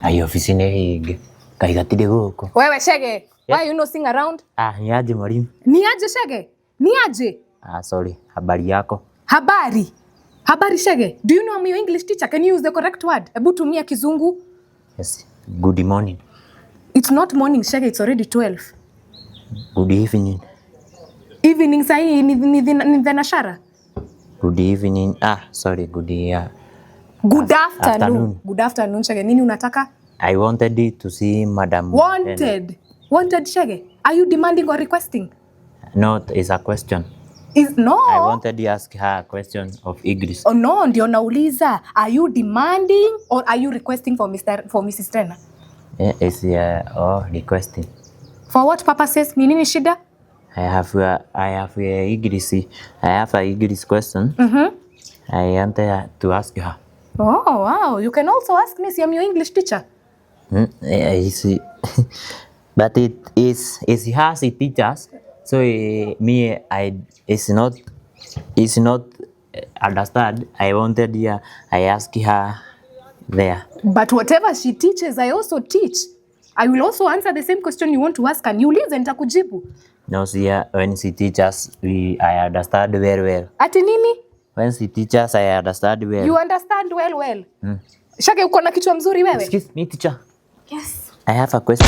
Ayo ofisini hige. Kaigatire guko. Wewe Shege, why you nosing around? Ni aje mwalimu? Ni aje Shege? Ni aje? Sorry. Habari yako? Habari. Habari Shege. Do you know I'm your English teacher? Can you use the correct word? Ebu tumia kizungu. Yes. Good morning. It's not morning Shege, it's already 12. Good evening. Evening sahi ni dhanashara. Good evening. Sorry. Good afternoon. Good afternoon Shege. Nini unataka? I wanted to see Madam. Wanted Shege. Are you demanding or requesting? No, it's a question. No. I wanted to ask her a question of English. Oh no, ndio nauliza. Are you demanding or are you requesting for Mrs. Tena? It's requesting. For what purposes? Ni nini shida? I have a English question. I wanted to ask her. Oh wow, you can also ask me. I'm your English teacher. But it is has it teachers. So it's not understand. I wanted I ask her there. But whatever she teaches, I also teach. I will also answer the same question you want to ask, and you listen nitakujibu. No, see, when she teaches, I understand very well. Ati nini? When she teaches, I understand well. You understand well. Shage, uko na kichwa mzuri wewe? Excuse me, teacher. Yes. I have a question.